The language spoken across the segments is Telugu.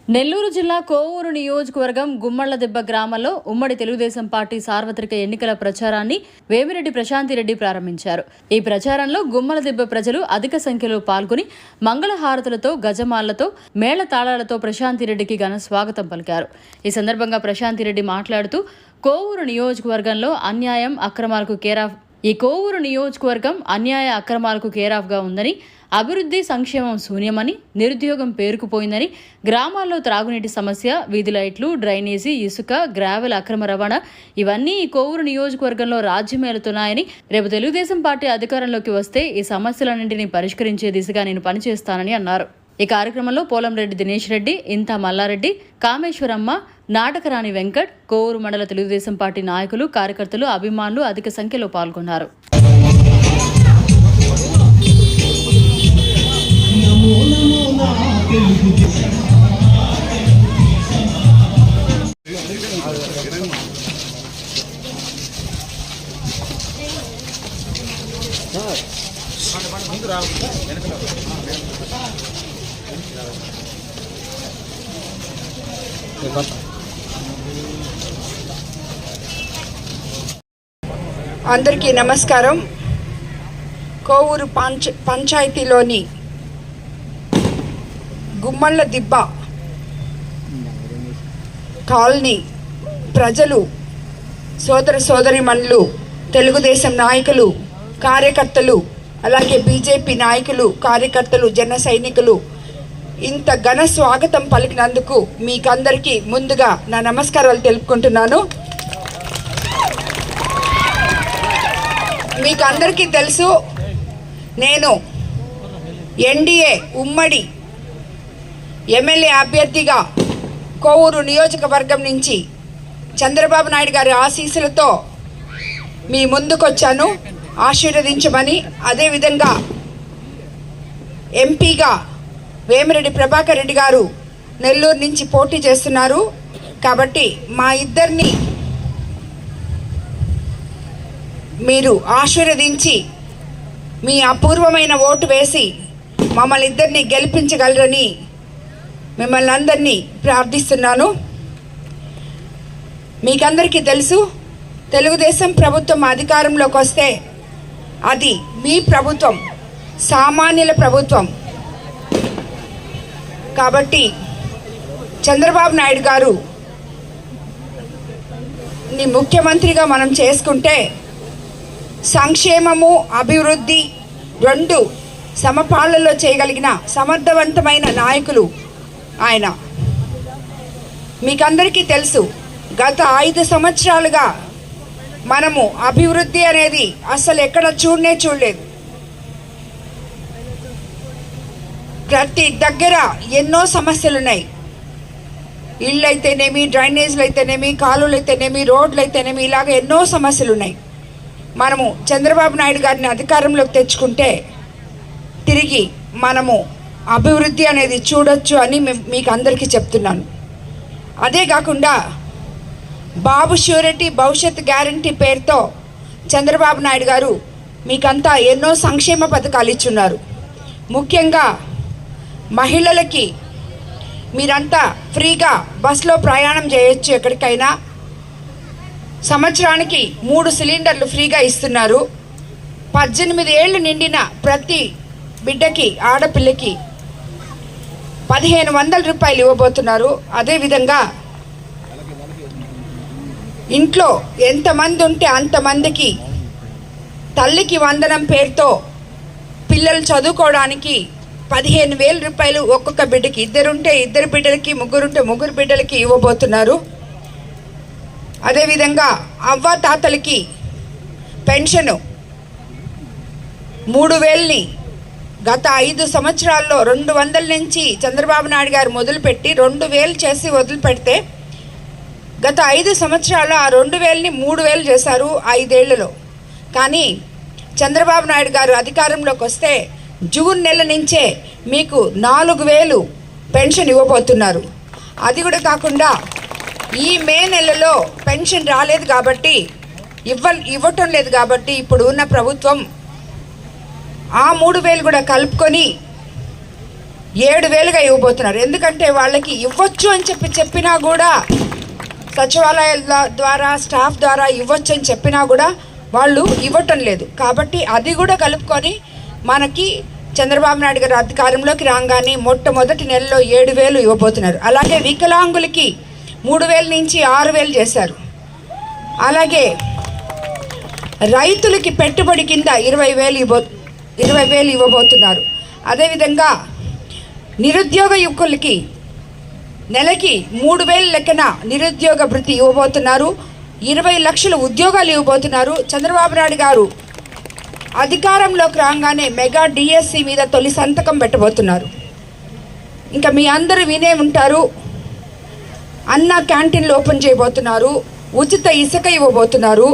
నెల్లూరు జిల్లా కోవూరు నియోజకవర్గం గుమ్మళ్లదెబ్బ గ్రామంలో ఉమ్మడి తెలుగుదేశం పార్టీ సార్వత్రిక ఎన్నికల ప్రచారాన్ని వేమిరెడ్డి ప్రశాంతిరెడ్డి ప్రారంభించారు. ఈ ప్రచారంలో గుమ్మలదెబ్బ ప్రజలు అధిక సంఖ్యలో పాల్గొని మంగళహారతులతో, గజమాలతో, మేళతాళాలతో ప్రశాంతిరెడ్డికి ఘన స్వాగతం పలికారు. ఈ సందర్భంగా ప్రశాంతిరెడ్డి మాట్లాడుతూ కోవూరు నియోజకవర్గంలో కోవూరు నియోజకవర్గం అన్యాయ అక్రమాలకు కేరాఫ్గా ఉందని, అభివృద్ధి సంక్షేమం శూన్యమని, నిరుద్యోగం పేరుకుపోయిందని, గ్రామాల్లో త్రాగునీటి సమస్య, వీధి లైట్లు, డ్రైనేజీ, ఇసుక, గ్రావెల్ అక్రమ రవాణా ఇవన్నీ ఈ కోవూరు నియోజకవర్గంలో రాజ్యమేలుతున్నాయని, రేపు తెలుగుదేశం పార్టీ అధికారంలోకి వస్తే ఈ సమస్యలన్నింటినీ పరిష్కరించే దిశగా నేను పనిచేస్తానని అన్నారు. ఈ కార్యక్రమంలో పోలంరెడ్డి దినేష్ రెడ్డి, ఇంతా మల్లారెడ్డి, కామేశ్వరమ్మ, నాటకరాణి వెంకట్, కోవూరు మండల తెలుగుదేశం పార్టీ నాయకులు, కార్యకర్తలు, అభిమానులు అధిక సంఖ్యలో పాల్గొన్నారు. అందరికీ నమస్కారం. కోవూరు పంచాయతీలోని గుమ్మళ్లదిబ్బ కాలనీ ప్రజలు, సోదర సోదరీమణులు, తెలుగుదేశం నాయకులు, కార్యకర్తలు, అలాగే బీజేపీ నాయకులు, కార్యకర్తలు, జన సైనికులు ఇంత ఘన స్వాగతం పలికినందుకు మీకందరికీ ముందుగా నా నమస్కారాలు తెలుపుకుంటున్నాను. మీకు అందరికీ తెలుసు, నేను ఎన్డీఏ ఉమ్మడి ఎమ్మెల్యే అభ్యర్థిగా కోవూరు నియోజకవర్గం నుంచి చంద్రబాబు నాయుడు గారి ఆశీస్సులతో మీ ముందుకొచ్చాను ఆశీర్వదించమని. అదేవిధంగా ఎంపీగా వేమిరెడ్డి ప్రభాకర్ రెడ్డి గారు నెల్లూరు నుంచి పోటీ చేస్తున్నారు. కాబట్టి మా ఇద్దరిని మీరు ఆశీర్వదించి మీ అపూర్వమైన ఓటు వేసి మమ్మల్ని ఇద్దరిని గెలిపించగలరని మిమ్మల్ని అందరినీ ప్రార్థిస్తున్నాను. మీకందరికీ తెలుసు, తెలుగుదేశం ప్రభుత్వం అధికారంలోకి వస్తే అది మీ ప్రభుత్వం, సామాన్యుల ప్రభుత్వం. కాబట్టి చంద్రబాబు నాయుడు గారు ముఖ్యమంత్రిగా మనం చేసుకుంటే సంక్షేమము, అభివృద్ధి రెండు సమపాళ్లలో చేయగలిగిన సమర్థవంతమైన నాయకులు ఆయన. మీకందరికీ తెలుసు, గత 5 సంవత్సరాలుగా మనము అభివృద్ధి అనేది అసలు ఎక్కడ చూడలేదు. ప్రతి దగ్గర ఎన్నో సమస్యలు ఉన్నాయి. ఇళ్ళు అయితేనేమి, డ్రైనేజ్లు అయితేనేమి, కాలువలు అయితేనేమి, రోడ్లు అయితేనేమి, ఇలాగ ఎన్నో సమస్యలు ఉన్నాయి. మనము చంద్రబాబు నాయుడు గారిని అధికారంలోకి తెచ్చుకుంటే తిరిగి మనము అభివృద్ధి అనేది చూడొచ్చు అని మీకు అందరికీ చెప్తున్నాను. అదే కాకుండా బాబు ష్యూరిటీ భవిష్యత్ గ్యారంటీ పేరుతో చంద్రబాబు నాయుడు గారు మీకంతా ఎన్నో సంక్షేమ పథకాలు ఇచ్చున్నారు. ముఖ్యంగా మహిళలకి మీరంతా ఫ్రీగా బస్సులో ప్రయాణం చేయొచ్చు ఎక్కడికైనా. సంవత్సరానికి 3 సిలిండర్లు ఫ్రీగా ఇస్తున్నారు. 18 ఏళ్ళు నిండిన ప్రతి బిడ్డకి, ఆడపిల్లకి 1500 రూపాయలు ఇవ్వబోతున్నారు. అదేవిధంగా ఇంట్లో ఎంతమంది ఉంటే అంతమందికి తల్లికి వందనం పేరుతో పిల్లలు చదువుకోవడానికి 15,000 రూపాయలు ఒక్కొక్క బిడ్డకి, ఇద్దరుంటే 2 బిడ్డలకి, ముగ్గురుంటే 3 బిడ్డలకి ఇవ్వబోతున్నారు. అదేవిధంగా అవ్వ తాతలకి పెన్షను 3,000ని గత 5 సంవత్సరాల్లో 200 నుంచి చంద్రబాబు నాయుడు గారు మొదలుపెట్టి 2,000 చేసి వదిలిపెడితే గత 5 సంవత్సరాల్లో ఆ 2,000ని 3,000 చేశారు 5 ఏళ్లలో. కానీ చంద్రబాబు నాయుడు గారు అధికారంలోకి వస్తే జూన్ నెల నుంచే మీకు 4,000 పెన్షన్ ఇవ్వబోతున్నారు. అది కూడా కాకుండా ఈ మే నెలలో పెన్షన్ రాలేదు కాబట్టి, ఇవ్వటం లేదు కాబట్టి ఇప్పుడు ఉన్న ప్రభుత్వం ఆ 3,000 కూడా కలుపుకొని 7,000గా ఇవ్వబోతున్నారు. ఎందుకంటే వాళ్ళకి ఇవ్వచ్చు అని చెప్పినా కూడా, సచివాలయాల ద్వారా స్టాఫ్ ద్వారా ఇవ్వచ్చు అని చెప్పినా కూడా వాళ్ళు ఇవ్వటం లేదు. కాబట్టి అది కూడా కలుపుకొని మనకి చంద్రబాబు నాయుడు గారు అధికారంలోకి రాగానే మొట్టమొదటి నెలలో 7,000 ఇవ్వబోతున్నారు. అలాగే వికలాంగులకి 3,000 నుంచి 6,000 చేశారు. అలాగే రైతులకి పెట్టుబడి కింద 20,000 ఇవ్వబోతున్నారు. అదేవిధంగా నిరుద్యోగ యువకులకి నెలకి 3,000 లెక్కన నిరుద్యోగ భృతి ఇవ్వబోతున్నారు. 20 లక్షల ఉద్యోగాలు ఇవ్వబోతున్నారు. చంద్రబాబు నాయుడు గారు అధికారంలోకి రాగానే మెగా డిఎస్సి మీద తొలి సంతకం పెట్టబోతున్నారు. ఇంకా మీ అందరూ వినే ఉంటారు, అన్న క్యాంటీన్లు ఓపెన్ చేయబోతున్నారు, ఉచిత ఇసుక ఇవ్వబోతున్నారు.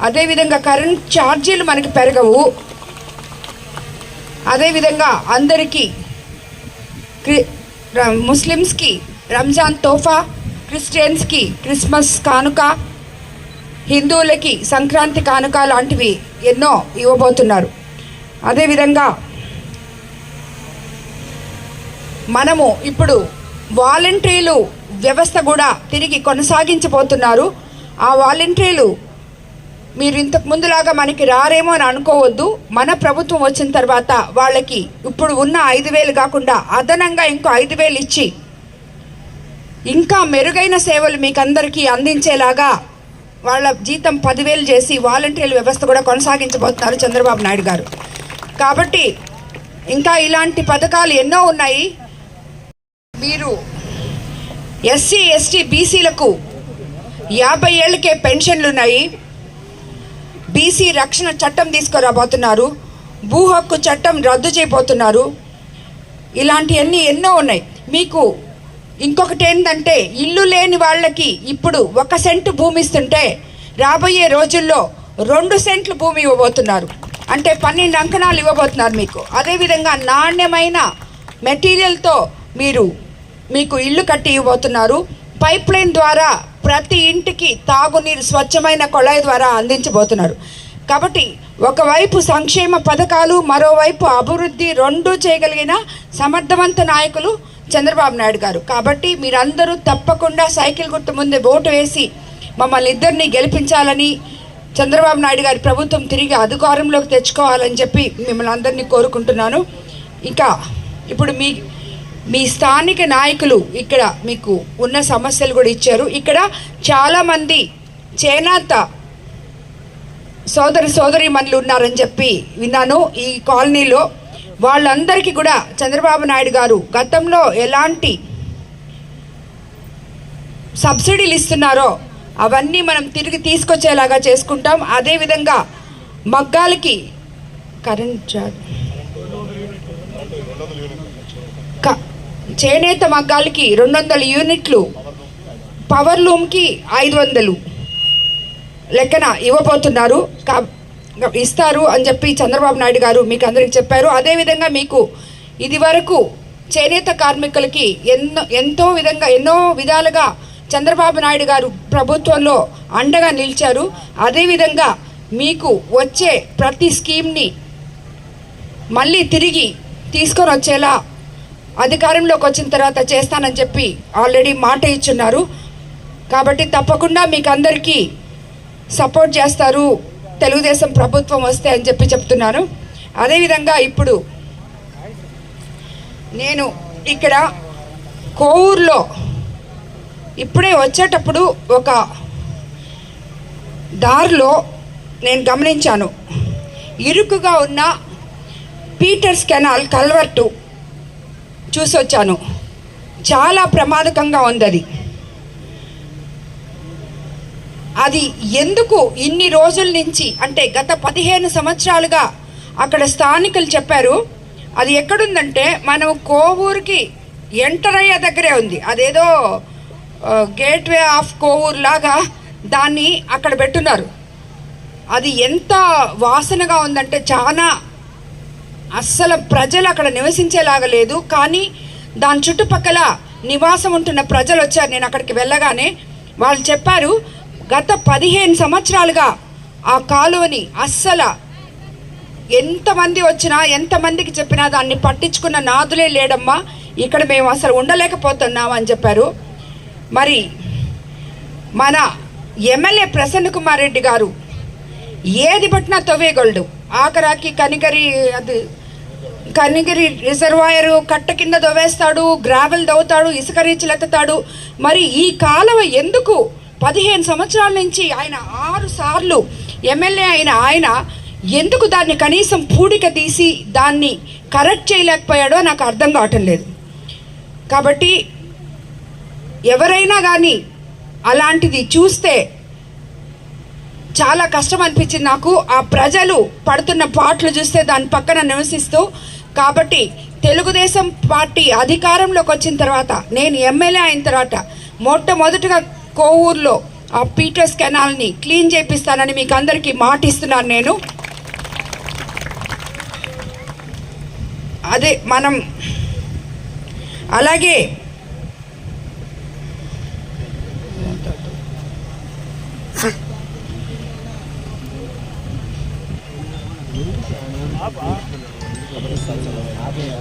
అదేవిధంగా కరెంట్ ఛార్జీలు మనకి పెరగవు. అదేవిధంగా అందరికీ ముస్లిమ్స్కి రంజాన్ తోఫా, క్రిస్టియన్స్కి క్రిస్మస్ కానుక, హిందువులకి సంక్రాంతి కానుక లాంటివి ఎన్నో ఇవ్వబోతున్నారు. అదేవిధంగా మనము ఇప్పుడు వాలంటీర్లు వ్యవస్థ కూడా తిరిగి కొనసాగించబోతున్నారు. ఆ వాలంటీర్లు మీరు ఇంతకు ముందులాగా మనకి రారేమో అని అనుకోవద్దు. మన ప్రభుత్వం వచ్చిన తర్వాత వాళ్ళకి ఇప్పుడు ఉన్న 5,000 కాకుండా అదనంగా ఇంకో 5,000 ఇచ్చి ఇంకా మెరుగైన సేవలు మీకు అందరికీ అందించేలాగా వాళ్ళ జీతం 10,000 చేసి వాలంటీర్ల వ్యవస్థ కూడా కొనసాగించబోతున్నారు చంద్రబాబు నాయుడు గారు. కాబట్టి ఇంకా ఇలాంటి పథకాలు ఎన్నో ఉన్నాయి. మీరు ఎస్సీ ఎస్టీ బీసీలకు 50 ఏళ్ళకే పెన్షన్లు ఉన్నాయి. బీసీ రక్షణ చట్టం తీసుకురాబోతున్నారు. భూ హక్కు చట్టం రద్దు చేయబోతున్నారు. ఇలాంటివన్నీ ఎన్నో ఉన్నాయి. మీకు ఇంకొకటి ఏంటంటే, ఇల్లు లేని వాళ్ళకి ఇప్పుడు 1 సెంటు భూమి ఇస్తుంటే రాబోయే రోజుల్లో 2 సెంట్లు భూమి ఇవ్వబోతున్నారు. అంటే 12 అంకణాలు ఇవ్వబోతున్నారు మీకు. అదేవిధంగా నాణ్యమైన మెటీరియల్తో మీకు ఇల్లు కట్టి ఇవ్వబోతున్నారు. పైప్ లైన్ ద్వారా ప్రతి ఇంటికి తాగునీరు స్వచ్ఛమైన కొళాయి ద్వారా అందించబోతున్నారు. కాబట్టి ఒకవైపు సంక్షేమ పథకాలు, మరోవైపు అభివృద్ధి రెండూ చేయగలిగిన సమర్థవంత నాయకులు చంద్రబాబు నాయుడు గారు. కాబట్టి మీరందరూ తప్పకుండా సైకిల్ గుర్తు ముందే ఓటు వేసి మమ్మల్ని ఇద్దరిని గెలిపించాలని, చంద్రబాబు నాయుడు గారి ప్రభుత్వం తిరిగి అధికారంలోకి తెచ్చుకోవాలని చెప్పి మిమ్మల్ని అందరినీ కోరుకుంటున్నాను. ఇంకా ఇప్పుడు మీ స్థానిక నాయకులు ఇక్కడ మీకు ఉన్న సమస్యలు కూడా ఇచ్చారు. ఇక్కడ చాలామంది చేనేత సోదరీమణులు ఉన్నారని చెప్పి విన్నాను ఈ కాలనీలో. వాళ్ళందరికీ కూడా చంద్రబాబు నాయుడు గారు గతంలో ఎలాంటి సబ్సిడీలు ఇస్తున్నారో అవన్నీ మనం తిరిగి తీసుకొచ్చేలాగా చేసుకుంటాం. అదేవిధంగా మగ్గాలకి కరెంట్ చేనేత మగ్గాలకి 200 యూనిట్లు, పవర్ లూమ్కి 500 లెక్కన ఇవ్వబోతున్నారు, ఇస్తారు అని చెప్పి చంద్రబాబు నాయుడు గారు మీకు అందరికి చెప్పారు. అదేవిధంగా మీకు ఇది వరకు చేనేత కార్మికులకి ఎన్నో విధాలుగా చంద్రబాబు నాయుడు గారు ప్రభుత్వంలో అండగా నిలిచారు. అదేవిధంగా మీకు వచ్చే ప్రతి స్కీమ్ని మళ్ళీ తిరిగి తీసుకొని వచ్చేలా అధికారంలోకి వచ్చిన తర్వాత చేస్తానని చెప్పి ఆల్రెడీ మాట ఇచ్చున్నారు. కాబట్టి తప్పకుండా మీకు అందరికీ సపోర్ట్ చేస్తారు తెలుగుదేశం ప్రభుత్వం వస్తే అని చెప్పి చెప్తున్నాను. అదేవిధంగా ఇప్పుడు నేను ఇక్కడ కోవూరులో ఇప్పుడే వచ్చేటప్పుడు ఒక దారిలో నేను గమనించాను, ఇరుకుగా ఉన్న పీటర్స్ కెనాల్ కల్వర్టు చూసొచ్చాను. చాలా ప్రమాదకంగా ఉంది అది ఎందుకు ఇన్ని రోజుల నుంచి అంటే గత 15 సంవత్సరాలుగా అక్కడ స్థానికులు చెప్పారు. అది ఎక్కడుందంటే మనం కోవూరుకి ఎంటర్ అయ్యే దగ్గరే ఉంది. అదేదో గేట్వే ఆఫ్ కోవూరు లాగా దాన్ని అక్కడ పెట్టున్నారు. అది ఎంత వాసనగా ఉందంటే చాలా, అస్సలు ప్రజలు అక్కడ నివసించేలాగా లేదు. కానీ దాని చుట్టుపక్కల నివాసం ఉంటున్న ప్రజలు వచ్చారు. నేను అక్కడికి వెళ్ళగానే వాళ్ళు చెప్పారు, గత 15 సంవత్సరాలుగా ఆ కాలువని అస్సలు ఎంతమంది వచ్చినా ఎంతమందికి చెప్పినా దాన్ని పట్టించుకున్న నాదులే లేడమ్మా. ఇక్కడ మేము అసలు ఉండలేకపోతున్నాం అని చెప్పారు. మరి మన ఎమ్మెల్యే ప్రసన్న కుమార్ రెడ్డి గారు ఏది పట్టినా తవ్వేయగలడు. ఆఖరాకి కనిగిరి రిజర్వాయర్ కట్ట కింద దవ్వేస్తాడు, గ్రావెల్ దవ్వుతాడు, ఇసుక రీచ్లు ఎత్తుతాడు. మరి ఈ కాలువ ఎందుకు 15 సంవత్సరాల నుంచి ఆయన 6 సార్లు ఎమ్మెల్యే అయిన ఆయన ఎందుకు దాన్ని కనీసం పూడిక తీసి దాన్ని కరెక్ట్ చేయలేకపోయాడో నాకు అర్థం కావటం లేదు. కాబట్టి ఎవరైనా కానీ అలాంటిది చూస్తే చాలా కష్టం అనిపించింది నాకు. ఆ ప్రజలు పడుతున్న పాటలు చూస్తే దాని పక్కన నివసిస్తూ. కాబట్టి తెలుగుదేశం పార్టీ అధికారంలోకి వచ్చిన తర్వాత, నేను ఎమ్మెల్యే అయిన తర్వాత మొట్టమొదటిగా కోవూరులో ఆ పీటర్స్ కెనాల్ని క్లీన్ చేపిస్తానని మీకు అందరికీ మాట ఇస్తున్నాను నేను. అదే మనం అలాగే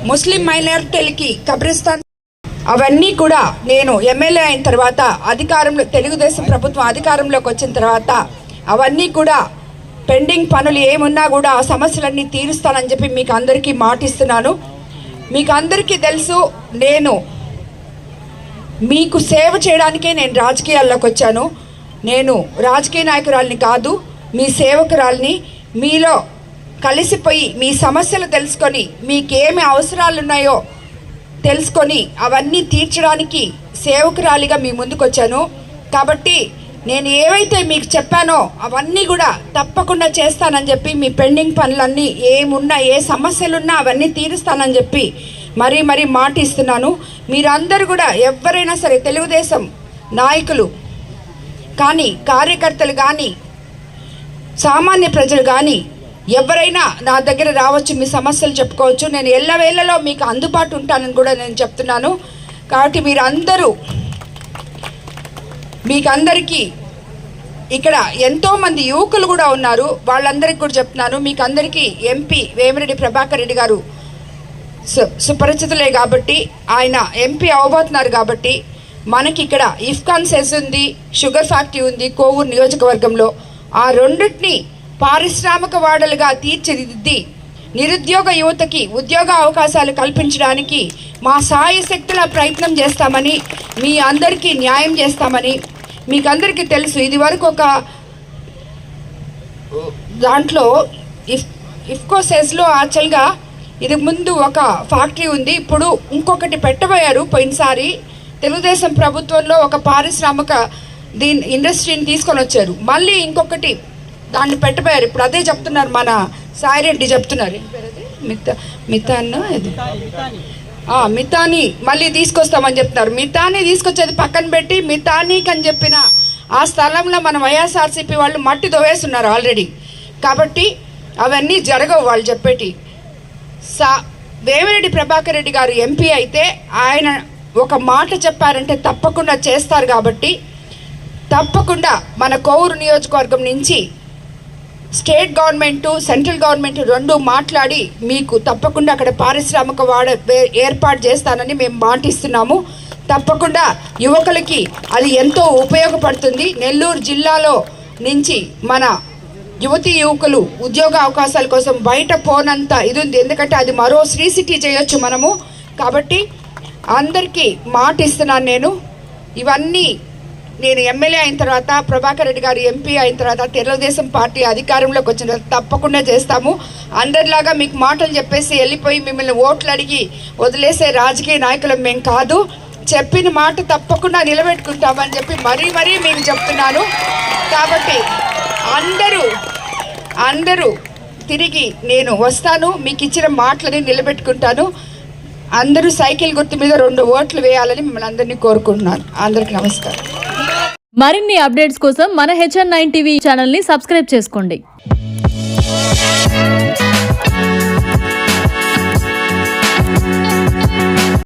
ముస్లిం మైనారిటీలకి కబ్రిస్తాన్ అవన్నీ కూడా నేను ఎమ్మెల్యే అయిన తర్వాత తెలుగుదేశం ప్రభుత్వం అధికారంలోకి వచ్చిన తర్వాత అవన్నీ కూడా పెండింగ్ పనులు ఏమున్నా కూడా ఆ సమస్యలన్నీ తీరుస్తానని చెప్పి మీకు అందరికీ మాటిస్తున్నాను. మీకు అందరికీ తెలుసు, నేను మీకు సేవ చేయడానికే నేను రాజకీయాల్లోకి వచ్చాను. నేను రాజకీయ నాయకురాలిని కాదు, మీ సేవకురాలిని. మీలో కలిసిపోయి మీ సమస్యలు తెలుసుకొని మీకేమి అవసరాలు ఉన్నాయో తెలుసుకొని అవన్నీ తీర్చడానికి సేవకురాలిగా మీ ముందుకు వచ్చాను. కాబట్టి నేను ఏవైతే మీకు చెప్పానో అవన్నీ కూడా తప్పకుండా చేస్తానని చెప్పి, మీ పెండింగ్ పనులన్నీ ఏమున్నా ఏ సమస్యలున్నా అవన్నీ తీరుస్తానని చెప్పి మరీ మాట ఇస్తున్నాను. మీరందరూ కూడా ఎవరైనా సరే, తెలుగుదేశం నాయకులు కానీ, కార్యకర్తలు కానీ, సామాన్య ప్రజలు కానీ ఎవరైనా నా దగ్గర రావచ్చు, మీ సమస్యలు చెప్పుకోవచ్చు. నేను ఎల్లవేళలో మీకు అందుబాటు ఉంటానని కూడా నేను చెప్తున్నాను. కాబట్టి మీకందరికీ ఇక్కడ ఎంతోమంది యువకులు కూడా ఉన్నారు, వాళ్ళందరికీ కూడా చెప్తున్నాను. మీకు అందరికీ ఎంపీ వేమిరెడ్డి ప్రభాకర్ రెడ్డి గారు సుపరిచితులే కాబట్టి, ఆయన ఎంపీ అవబోతున్నారు కాబట్టి, మనకి ఇక్కడ ఇఫ్కాన్ సెస్ ఉంది, షుగర్ ఫ్యాక్టరీ ఉంది కోవూరు నియోజకవర్గంలో. ఆ రెండింటిని పారిశ్రామిక వాడలుగా తీర్చిదిద్ది నిరుద్యోగ యువతకి ఉద్యోగ అవకాశాలు కల్పించడానికి మా సాయశక్తుల ప్రయత్నం చేస్తామని, మీ అందరికీ న్యాయం చేస్తామని మీకు అందరికీ తెలుసు. ఇది వరకు ఒక దాంట్లో ఇఫ్కో సెస్లో యాక్చువల్గా ఇది ముందు ఒక ఫ్యాక్టరీ ఉంది, ఇప్పుడు ఇంకొకటి పెట్టబోయారు. పోయినసారి తెలుగుదేశం ప్రభుత్వంలో ఒక పారిశ్రామిక ఇండస్ట్రీని తీసుకొని వచ్చారు, మళ్ళీ ఇంకొకటి దాన్ని పెట్టబోయారు. ఇప్పుడు అదే చెప్తున్నారు, మన సాయిరెడ్డి చెప్తున్నారు, మితాని మళ్ళీ తీసుకొస్తామని చెప్తున్నారు. మితాని తీసుకొచ్చేది పక్కన పెట్టి, మితానీకి అని చెప్పిన ఆ స్థలంలో మన వైఎస్ఆర్సీపీ వాళ్ళు మట్టి దొవేస్తున్నారు ఆల్రెడీ. కాబట్టి అవన్నీ జరగవు వాళ్ళు చెప్పేటి. వేమిరెడ్డి ప్రభాకర్ రెడ్డి గారు ఎంపీ అయితే ఆయన ఒక మాట చెప్పారంటే తప్పకుండా చేస్తారు. కాబట్టి తప్పకుండా మన కోవూరు నియోజకవర్గం నుంచి స్టేట్ గవర్నమెంట్, సెంట్రల్ గవర్నమెంట్ రెండు మాట్లాడి మీకు తప్పకుండా అక్కడ పారిశ్రామిక ఏర్పాటు చేస్తానని మేము మాటిస్తున్నాము. తప్పకుండా యువకులకి అది ఎంతో ఉపయోగపడుతుంది. నెల్లూరు జిల్లాలో నుంచి మన యువతీ యువకులు ఉద్యోగ అవకాశాల కోసం బయట పోనంత ఇది ఉంది, ఎందుకంటే అది మరో శ్రీ సిటీ చేయొచ్చు మనము. కాబట్టి అందరికీ మాట ఇస్తున్నాను నేను. ఇవన్నీ నేను ఎమ్మెల్యే అయిన తర్వాత, ప్రభాకర్ రెడ్డి గారు ఎంపీ అయిన తర్వాత, తెలుగుదేశం పార్టీ అధికారంలోకి వచ్చిన తర్వాత తప్పకుండా చేస్తాము. అందరిలాగా మీకు మాటలు చెప్పేసి వెళ్ళిపోయి మిమ్మల్ని ఓట్లు అడిగి వదిలేసే రాజకీయ నాయకులం మేము కాదు. చెప్పిన మాట తప్పకుండా నిలబెట్టుకుంటామని చెప్పి మరీ మీకు చెప్తున్నాను. కాబట్టి అందరూ తిరిగి నేను వస్తాను, మీకు ఇచ్చిన మాటలని నిలబెట్టుకుంటాను. అందరూ సైకిల్ గుర్తు మీద 2 ఓట్లు వేయాలని మిమ్మల్ని అందరినీ కోరుకుంటున్నాను. అందరికీ నమస్కారం. మరిన్ని అప్డేట్స్ కోసం మన HN9 టీవీ ఛానల్ని సబ్స్క్రైబ్ చేసుకోండి.